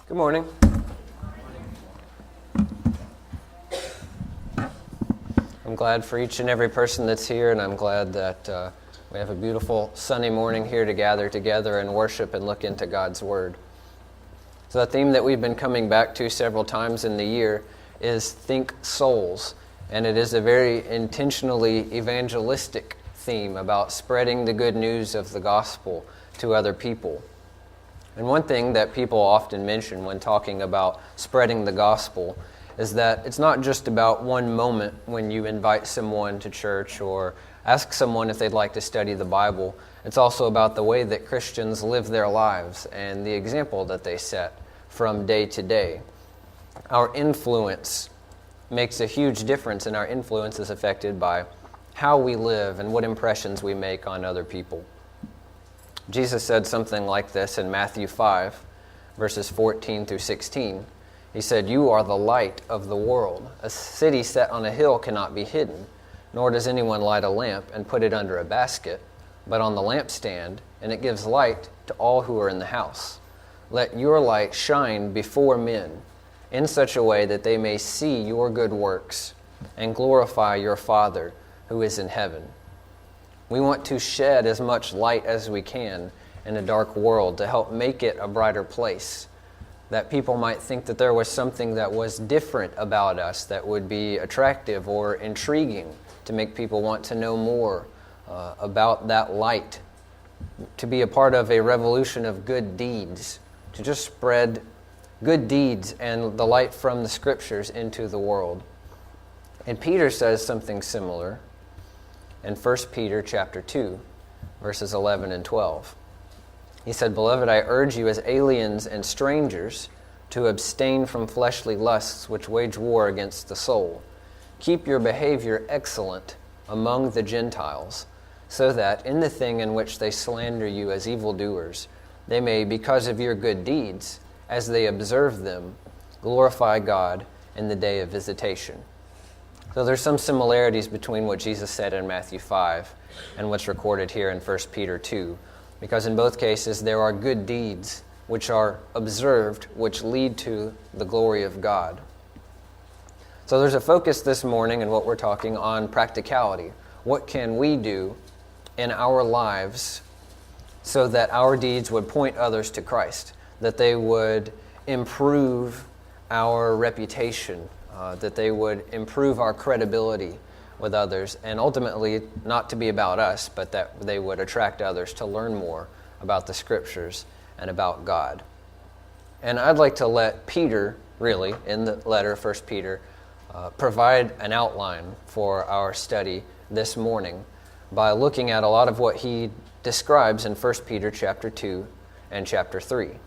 Good morning. I'm glad for each and every person that's here, and I'm glad that we have a beautiful sunny morning here to gather together and worship and look into God's Word. So the theme that we've been coming back to several times in the year is Think Souls, and it is a very intentionally evangelistic theme about spreading the good news of the gospel to other people. And one thing that people often mention when talking about spreading the gospel is that it's not just about one moment when you invite someone to church or ask someone if they'd like to study the Bible. It's also about the way that Christians live their lives and the example that they set from day to day. Our influence makes a huge difference, and our influence is affected by how we live and what impressions we make on other people. Jesus said something like this in Matthew 5, verses 14 through 16. He said, "You are the light of the world. A city set on a hill cannot be hidden, nor does anyone light a lamp and put it under a basket, but on the lampstand, and it gives light to all who are in the house. Let your light shine before men in such a way that they may see your good works and glorify your Father who is in heaven." We want to shed as much light as we can in a dark world to help make it a brighter place, that people might think that there was something that was different about us that would be attractive or intriguing to make people want to know more about that light, to be a part of a revolution of good deeds, to just spread good deeds and the light from the Scriptures into the world. And Peter says something similar in 1 Peter chapter 2, verses 11 and 12. He said, "Beloved, I urge you as aliens and strangers to abstain from fleshly lusts which wage war against the soul. Keep your behavior excellent among the Gentiles, so that in the thing in which they slander you as evildoers, they may, because of your good deeds, as they observe them, glorify God in the day of visitation." So there's some similarities between what Jesus said in Matthew 5 and what's recorded here in 1 Peter 2, because in both cases there are good deeds which are observed, which lead to the glory of God. So there's a focus this morning in what we're talking on practicality. What can we do in our lives so that our deeds would point others to Christ, that they would improve our reputation, that they would improve our credibility with others, and ultimately not to be about us, but that they would attract others to learn more about the Scriptures and about God. And I'd like to let Peter, really, in the letter of 1 Peter, provide an outline for our study this morning by looking at a lot of what he describes in 1 Peter chapter 2 and chapter 3.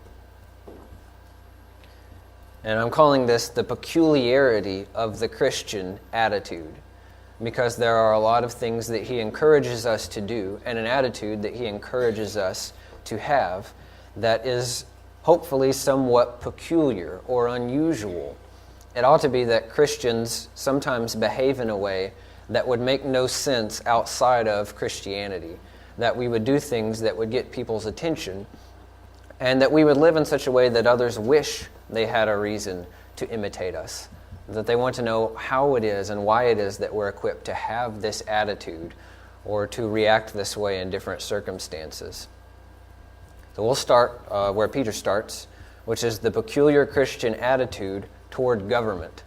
And I'm calling this the peculiarity of the Christian attitude, because there are a lot of things that he encourages us to do and an attitude that he encourages us to have that is hopefully somewhat peculiar or unusual. It ought to be that Christians sometimes behave in a way that would make no sense outside of Christianity, that we would do things that would get people's attention, and that we would live in such a way that others wish they had a reason to imitate us, that they want to know how it is and why it is that we're equipped to have this attitude or to react this way in different circumstances. So we'll start where Peter starts, which is the peculiar Christian attitude toward government.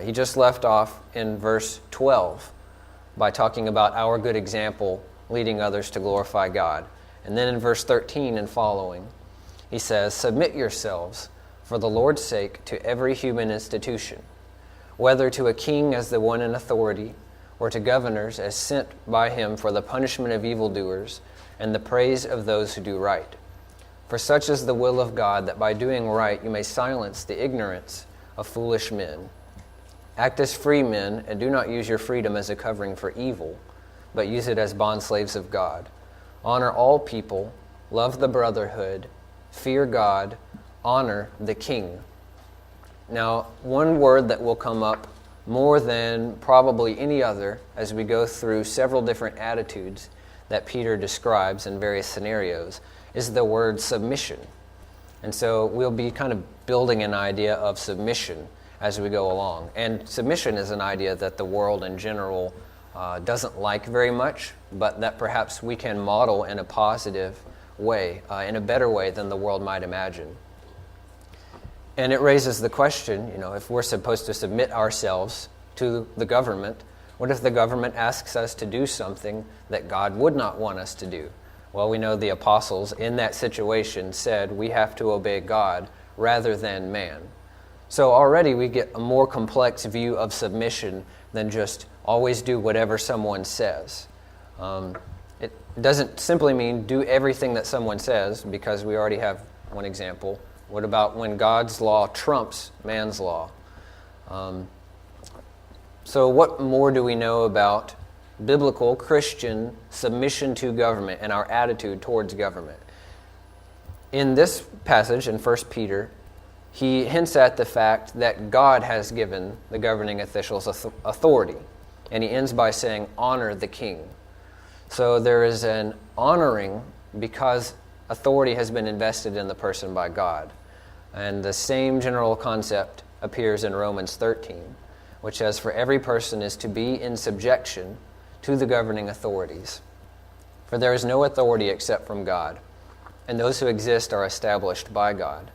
He just left off in verse 12 by talking about our good example leading others to glorify God. And then in verse 13 and following, he says, "Submit yourselves for the Lord's sake to every human institution, whether to a king as the one in authority, or to governors as sent by him for the punishment of evildoers and the praise of those who do right. For such is the will of God, that by doing right you may silence the ignorance of foolish men. Act as free men, and do not use your freedom as a covering for evil, but use it as bondslaves of God. Honor all people, love the brotherhood, fear God, honor the king." Now, one word that will come up more than probably any other as we go through several different attitudes that Peter describes in various scenarios is the word submission. And so we'll be kind of building an idea of submission as we go along. And submission is an idea that the world in general doesn't like very much, but that perhaps we can model in a positive way, in a better way than the world might imagine. And it raises the question, if we're supposed to submit ourselves to the government, what if the government asks us to do something that God would not want us to do? Well, we know the apostles in that situation said we have to obey God rather than man. So already we get a more complex view of submission than just always do whatever someone says. It doesn't simply mean do everything that someone says, because we already have one example. What about when God's law trumps man's law? So what more do we know about biblical Christian submission to government and our attitude towards government? In this passage in 1 Peter, he hints at the fact that God has given the governing officials authority. And he ends by saying, honor the king. So there is an honoring because authority has been invested in the person by God. And the same general concept appears in Romans 13, which says, for every person is to be in subjection to the governing authorities. For there is no authority except from God, and those who exist are established by God.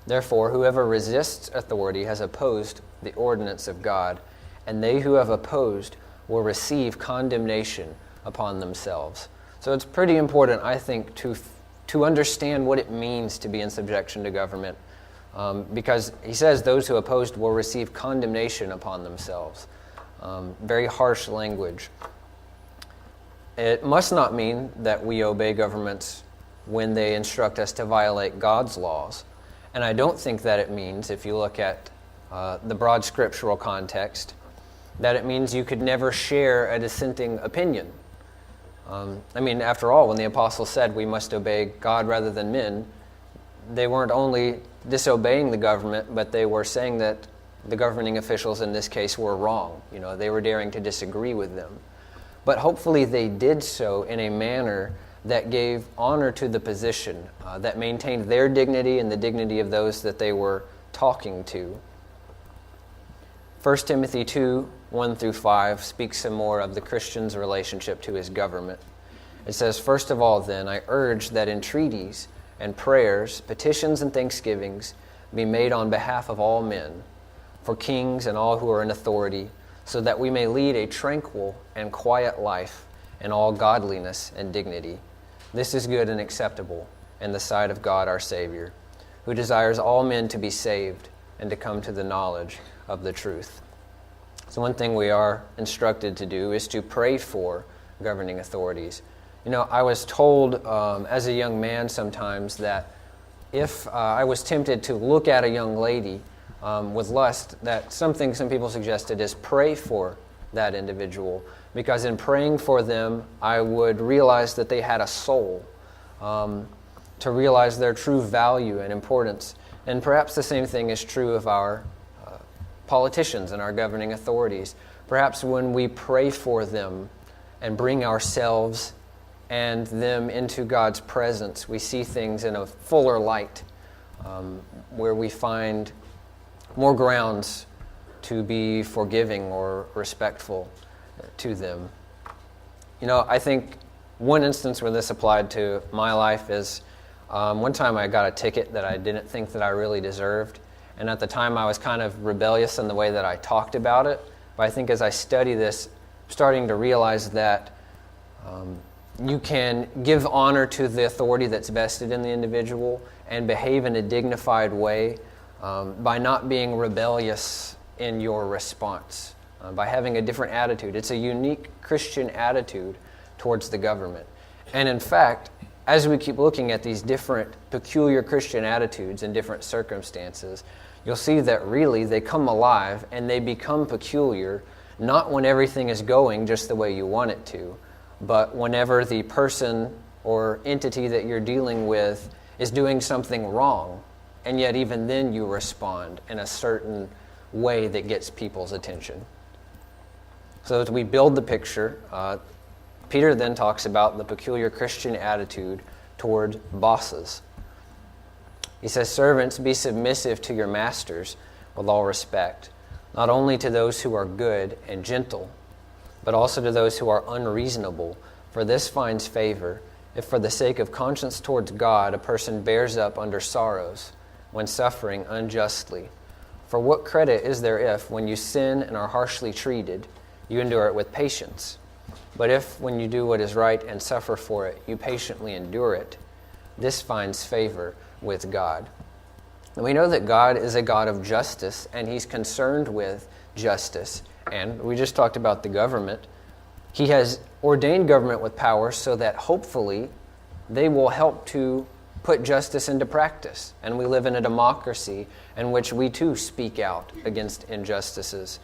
Therefore, whoever resists authority has opposed the ordinance of God, and they who have opposed will receive condemnation upon themselves. So it's pretty important, I think, to understand what it means to be in subjection to government, because he says those who opposed will receive condemnation upon themselves. Very harsh language. It must not mean that we obey governments when they instruct us to violate God's laws. And I don't think that it means, if you look at the broad scriptural context, that it means you could never share a dissenting opinion. After all, when the apostles said we must obey God rather than men, they weren't only disobeying the government, but they were saying that the governing officials in this case were wrong. They were daring to disagree with them. But hopefully they did so in a manner that gave honor to the position, that maintained their dignity and the dignity of those that they were talking to. 1 Timothy 2, 1 through 5 speaks some more of the Christian's relationship to his government. It says, first of all, then, I urge that entreaties and prayers, petitions and thanksgivings be made on behalf of all men, for kings and all who are in authority, so that we may lead a tranquil and quiet life in all godliness and dignity. This is good and acceptable in the sight of God our Savior, who desires all men to be saved and to come to the knowledge of the truth. So one thing we are instructed to do is to pray for governing authorities. I was told as a young man sometimes that if I was tempted to look at a young lady with lust, that something some people suggested is pray for that individual, because in praying for them, I would realize that they had a soul, to realize their true value and importance. And perhaps the same thing is true of our politicians and our governing authorities. Perhaps when we pray for them and bring ourselves and them into God's presence, we see things in a fuller light, where we find more grounds to be forgiving or respectful to them. I think one instance where this applied to my life is one time I got a ticket that I didn't think that I really deserved. And at the time I was kind of rebellious in the way that I talked about it. But I think as I study this, I'm starting to realize that you can give honor to the authority that's vested in the individual and behave in a dignified way by not being rebellious in your response, by having a different attitude. It's a unique Christian attitude towards the government. And in fact, as we keep looking at these different peculiar Christian attitudes in different circumstances, you'll see that really they come alive and they become peculiar, not when everything is going just the way you want it to, but whenever the person or entity that you're dealing with is doing something wrong, and yet even then you respond in a certain way that gets people's attention. So as we build the picture, Peter then talks about the peculiar Christian attitude toward bosses. He says, "Servants, be submissive to your masters with all respect, not only to those who are good and gentle, but also to those who are unreasonable, for this finds favor, if for the sake of conscience towards God a person bears up under sorrows when suffering unjustly. For what credit is there if, when you sin and are harshly treated, you endure it with patience? But if, when you do what is right and suffer for it, you patiently endure it, this finds favor with God." And we know that God is a God of justice, and He's concerned with justice. And we just talked about the government. He has ordained government with power so that hopefully they will help to put justice into practice. And we live in a democracy in which we too speak out against injustices.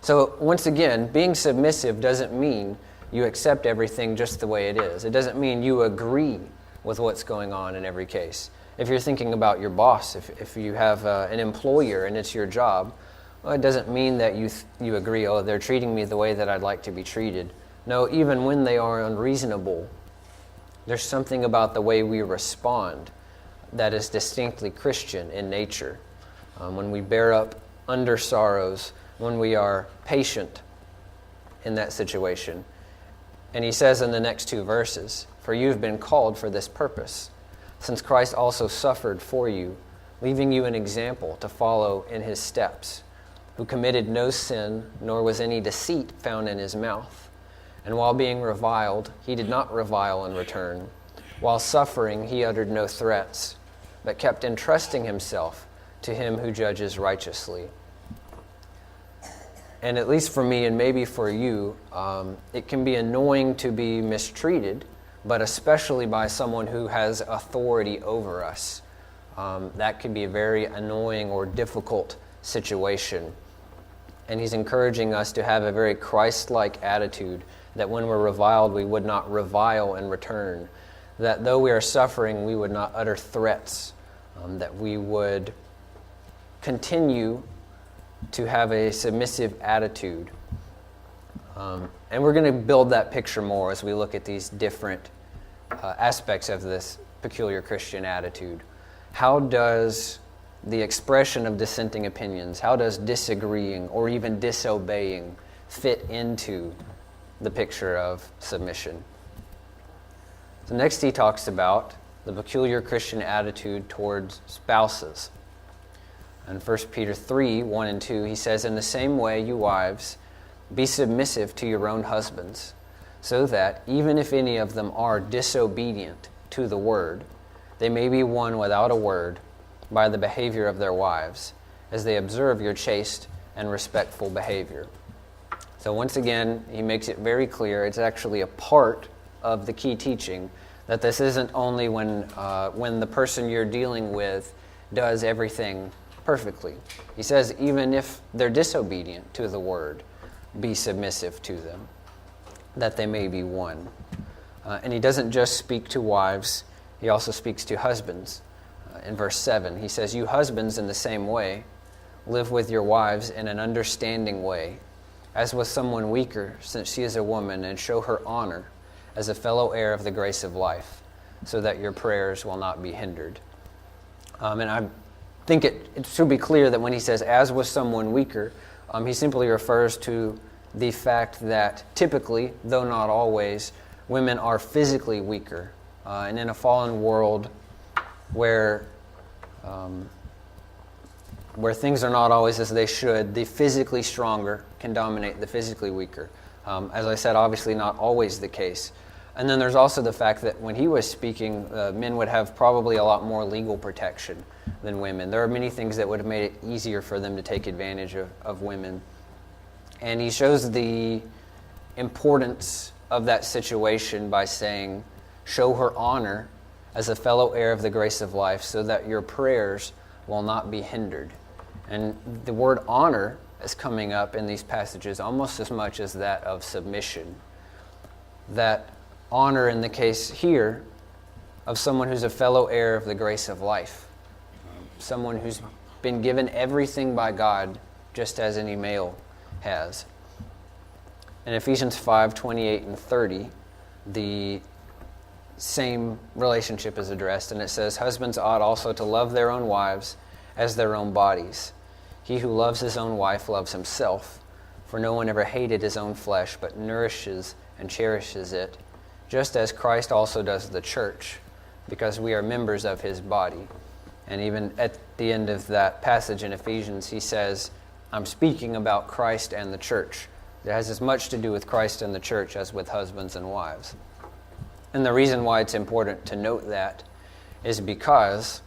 So once again, being submissive doesn't mean you accept everything just the way it is. It doesn't mean you agree with what's going on in every case. If you're thinking about your boss, if you have an employer and it's your job, well, it doesn't mean that you agree, oh, they're treating me the way that I'd like to be treated. No, even when they are unreasonable, there's something about the way we respond that is distinctly Christian in nature. When we bear up under sorrows, when we are patient in that situation. And he says in the next two verses, "For you've been called for this purpose, since Christ also suffered for you, leaving you an example to follow in his steps, who committed no sin, nor was any deceit found in his mouth. And while being reviled, he did not revile in return. While suffering, he uttered no threats, but kept entrusting himself to him who judges righteously." And at least for me, and maybe for you, it can be annoying to be mistreated, but especially by someone who has authority over us. That can be a very annoying or difficult situation. And he's encouraging us to have a very Christ-like attitude, that when we're reviled, we would not revile in return. That though we are suffering, we would not utter threats, that we would continue to have a submissive attitude. And we're going to build that picture more as we look at these different aspects of this peculiar Christian attitude. How does the expression of dissenting opinions, how does disagreeing or even disobeying fit into the picture of submission? So next he talks about the peculiar Christian attitude towards spouses. In 1 Peter 3, 1 and 2, he says, "In the same way, you wives, be submissive to your own husbands, so that, even if any of them are disobedient to the word, they may be won without a word by the behavior of their wives, as they observe your chaste and respectful behavior." So once again, he makes it very clear, it's actually a part of the key teaching, that this isn't only when the person you're dealing with does everything perfectly. He says, even if they're disobedient to the word, be submissive to them, that they may be won. And he doesn't just speak to wives, he also speaks to husbands. In verse 7, he says, "You husbands, in the same way, live with your wives in an understanding way, as with someone weaker, since she is a woman, and show her honor as a fellow heir of the grace of life, so that your prayers will not be hindered." And I think it should be clear that when he says, "as with someone weaker," he simply refers to the fact that typically, though not always, women are physically weaker. And in a fallen world where things are not always as they should, the physically stronger can dominate the physically weaker. As I said, obviously not always the case. And then there's also the fact that when he was speaking, men would have probably a lot more legal protection than women. There are many things that would have made it easier for them to take advantage of women. And he shows the importance of that situation by saying, "Show her honor as a fellow heir of the grace of life, so that your prayers will not be hindered." And the word honor is coming up in these passages almost as much as that of submission. That honor in the case here of someone who's a fellow heir of the grace of life. Someone who's been given everything by God, just as any male has. In Ephesians 5, 28 and 30, the same relationship is addressed, and it says, "Husbands ought also to love their own wives as their own bodies. He who loves his own wife loves himself, for no one ever hated his own flesh, but nourishes and cherishes it, just as Christ also does the church, because we are members of his body." And even at the end of that passage in Ephesians, he says, I'm speaking about Christ and the church. It has as much to do with Christ and the church as with husbands and wives. And the reason why it's important to note that is because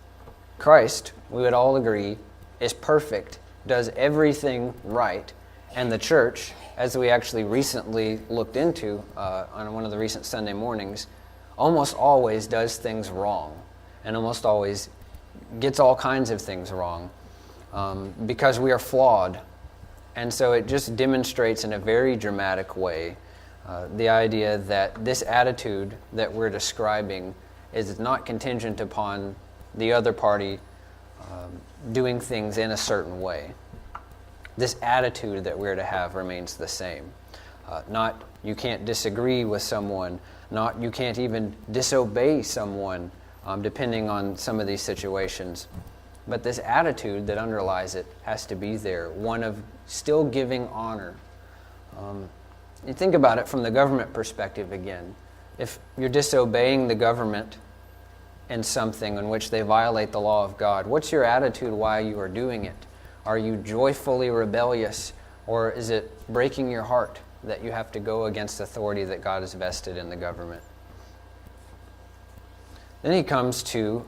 Christ, we would all agree, is perfect, does everything right, and the church, as we actually recently looked into on one of the recent Sunday mornings, almost always does things wrong, and almost always gets all kinds of things wrong, because we are flawed. And so it just demonstrates in a very dramatic way the idea that this attitude that we're describing is not contingent upon the other party doing things in a certain way. This attitude that we're to have remains the same. Not you can't disagree with someone, not you can't even disobey someone, depending on some of these situations. But this attitude that underlies it has to be there, one of still giving honor. You think about it from the government perspective again. If you're disobeying the government in something in which they violate the law of God, what's your attitude while you are doing it? Are you joyfully rebellious, or is it breaking your heart that you have to go against authority that God has vested in the government? Then he comes to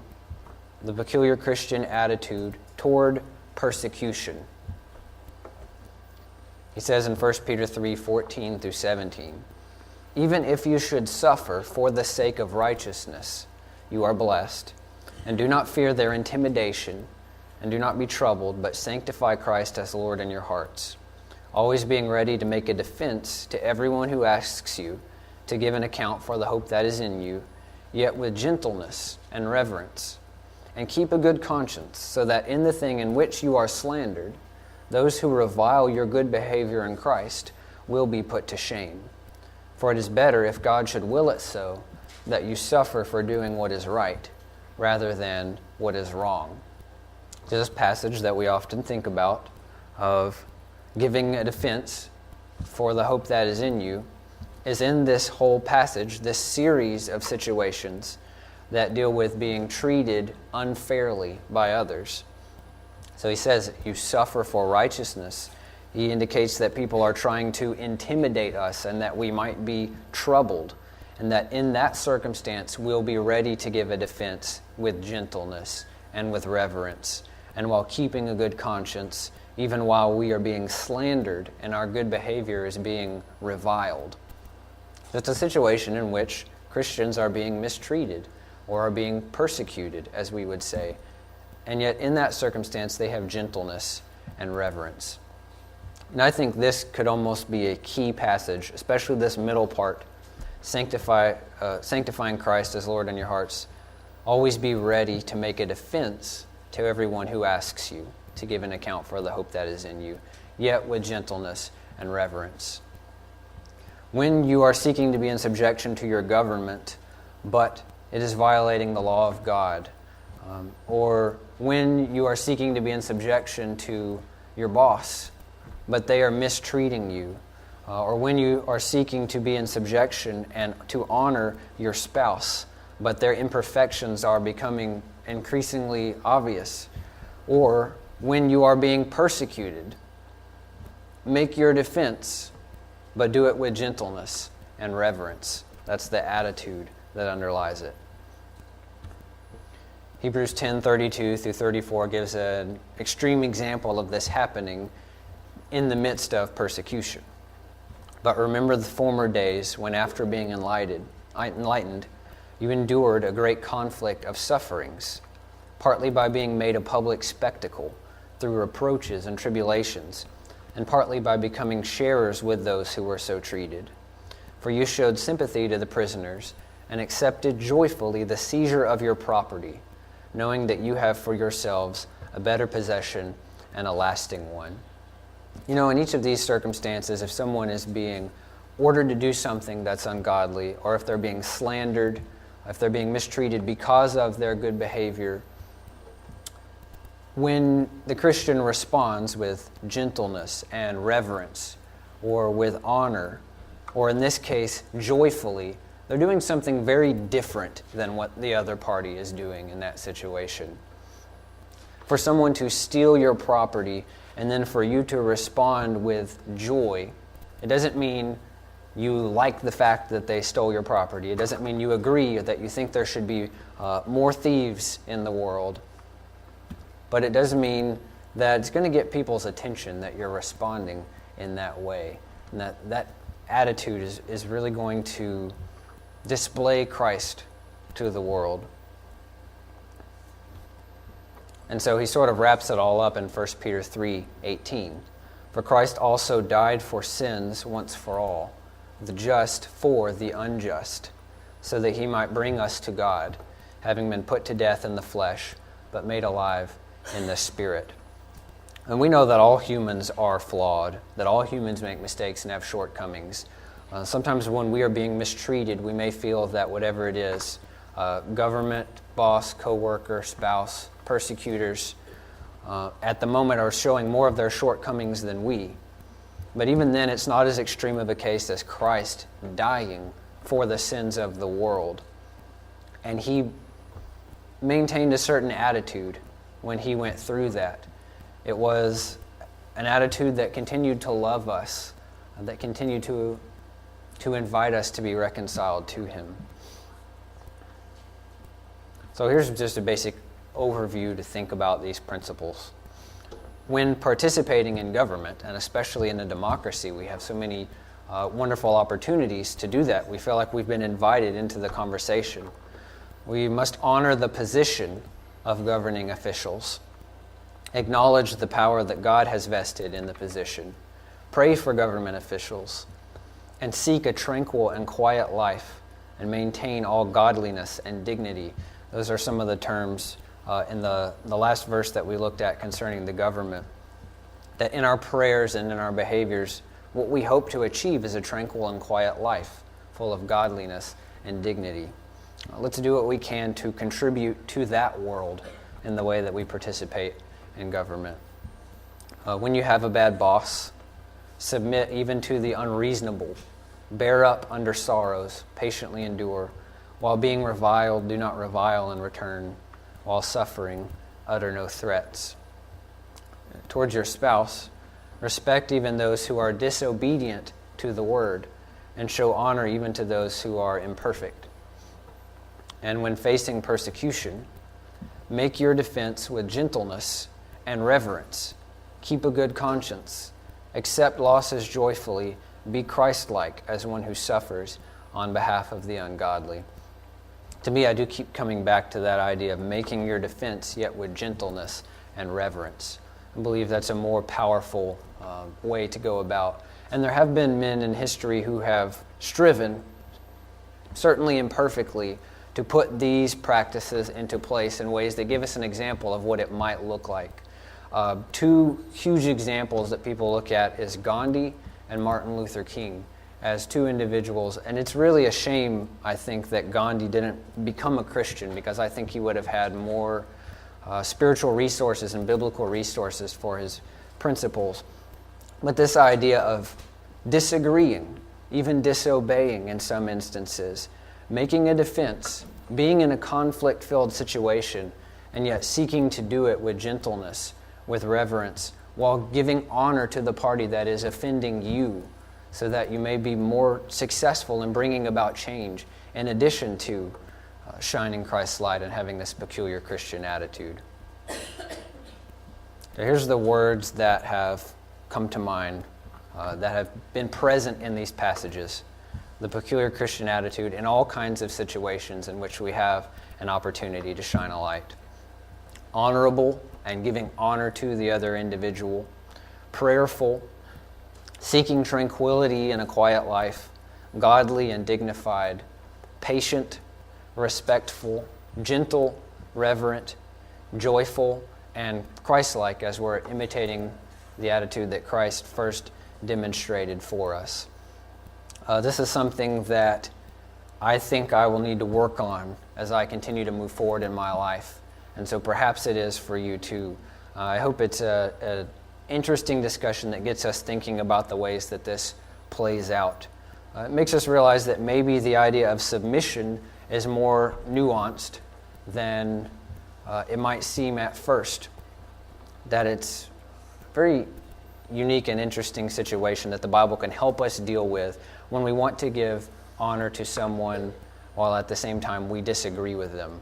the peculiar Christian attitude toward persecution. He says in 1 Peter 3:14 through 17, "Even if you should suffer for the sake of righteousness, you are blessed, and do not fear their intimidation, and do not be troubled, but sanctify Christ as Lord in your hearts, always being ready to make a defense to everyone who asks you to give an account for the hope that is in you, yet with gentleness and reverence. And keep a good conscience, so that in the thing in which you are slandered, those who revile your good behavior in Christ will be put to shame. For it is better, if God should will it so, that you suffer for doing what is right, rather than what is wrong." This passage that we often think about of giving a defense for the hope that is in you is in this whole passage, this series of situations that deal with being treated unfairly by others. So he says, you suffer for righteousness. He indicates that people are trying to intimidate us and that we might be troubled, and that in that circumstance we'll be ready to give a defense with gentleness and with reverence, and while keeping a good conscience, even while we are being slandered and our good behavior is being reviled. It's a situation in which Christians are being mistreated or are being persecuted, as we would say. And yet in that circumstance, they have gentleness and reverence. And I think this could almost be a key passage, especially this middle part, sanctifying Christ as Lord in your hearts. Always be ready to make a defense to everyone who asks you to give an account for the hope that is in you, yet with gentleness and reverence. When you are seeking to be in subjection to your government, but it is violating the law of God, or when you are seeking to be in subjection to your boss, but they are mistreating you, or when you are seeking to be in subjection and to honor your spouse, but their imperfections are becoming increasingly obvious, or when you are being persecuted, make your defense, but do it with gentleness and reverence. That's the attitude that underlies it. Hebrews 10:32 through 34 gives an extreme example of this happening in the midst of persecution. "But remember the former days when, after being enlightened, you endured a great conflict of sufferings, partly by being made a public spectacle through reproaches and tribulations, and partly by becoming sharers with those who were so treated. For you showed sympathy to the prisoners and accepted joyfully the seizure of your property, knowing that you have for yourselves a better possession and a lasting one." You know, in each of these circumstances, if someone is being ordered to do something that's ungodly, or if they're being slandered, if they're being mistreated because of their good behavior, when the Christian responds with gentleness and reverence, or with honor, or in this case, joyfully, they're doing something very different than what the other party is doing in that situation. For someone to steal your property and then for you to respond with joy, it doesn't mean you like the fact that they stole your property. It doesn't mean you agree that you think there should be more thieves in the world. But it does mean that it's going to get people's attention that you're responding in that way. And that attitude is really going to display Christ to the world. And so he sort of wraps it all up in 1 Peter 3:18. For Christ also died for sins once for all, the just for the unjust, so that he might bring us to God, having been put to death in the flesh, but made alive in the Spirit. And we know that all humans are flawed, that all humans make mistakes and have shortcomings. Sometimes when we are being mistreated, we may feel that whatever it is, government, boss, coworker, spouse, persecutors, at the moment are showing more of their shortcomings than we. But even then, it's not as extreme of a case as Christ dying for the sins of the world. And he maintained a certain attitude when he went through that. It was an attitude that continued to love us, that continued to invite us to be reconciled to him. So here's just a basic overview to think about these principles. When participating in government, and especially in a democracy, we have so many wonderful opportunities to do that. We feel like we've been invited into the conversation. We must honor the position of governing officials, acknowledge the power that God has vested in the position, pray for government officials, and seek a tranquil and quiet life and maintain all godliness and dignity. Those are some of the terms in the last verse that we looked at concerning the government. That in our prayers and in our behaviors, what we hope to achieve is a tranquil and quiet life full of godliness and dignity. Let's do what we can to contribute to that world in the way that we participate in government. When you have a bad boss, submit even to the unreasonable. Bear up under sorrows, patiently endure. While being reviled, do not revile in return. While suffering, utter no threats. Towards your spouse, respect even those who are disobedient to the word, and show honor even to those who are imperfect. And when facing persecution, make your defense with gentleness and reverence. Keep a good conscience. Accept losses joyfully. Be Christ-like as one who suffers on behalf of the ungodly. To me, I do keep coming back to that idea of making your defense yet with gentleness and reverence. I believe that's a more powerful way to go about. And there have been men in history who have striven, certainly imperfectly, to put these practices into place in ways that give us an example of what it might look like. Two huge examples that people look at is Gandhi and Martin Luther King as two individuals. And it's really a shame, I think, that Gandhi didn't become a Christian, because I think he would have had more spiritual resources and biblical resources for his principles. But this idea of disagreeing, even disobeying in some instances, making a defense, being in a conflict-filled situation, and yet seeking to do it with gentleness, with reverence, while giving honor to the party that is offending you, so that you may be more successful in bringing about change, in addition to shining Christ's light and having this peculiar Christian attitude. So here's the words that have come to mind, that have been present in these passages. The peculiar Christian attitude in all kinds of situations in which we have an opportunity to shine a light. Honorable and giving honor to the other individual. Prayerful, seeking tranquility in a quiet life. Godly and dignified. Patient, respectful, gentle, reverent, joyful, and Christ-like, as we're imitating the attitude that Christ first demonstrated for us. This is something that I think I will need to work on as I continue to move forward in my life. And so perhaps it is for you too. I hope it's an interesting discussion that gets us thinking about the ways that this plays out. It makes us realize that maybe the idea of submission is more nuanced than it might seem at first. That it's a very unique and interesting situation that the Bible can help us deal with when we want to give honor to someone while at the same time we disagree with them.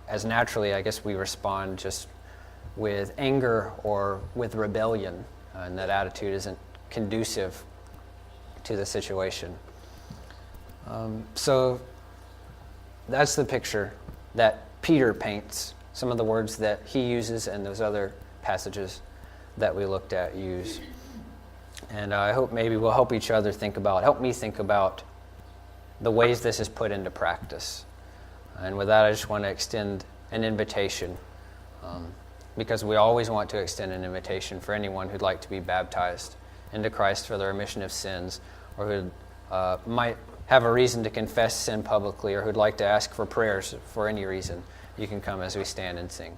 As naturally, I guess we respond just with anger or with rebellion, and that attitude isn't conducive to the situation. So that's the picture that Peter paints. Some of the words that he uses and those other passages that we looked at use. And I hope maybe we'll help each other help me think about the ways this is put into practice. And with that, I just want to extend an invitation, because we always want to extend an invitation for anyone who'd like to be baptized into Christ for the remission of sins, or who might have a reason to confess sin publicly, or who'd like to ask for prayers for any reason. You can come as we stand and sing.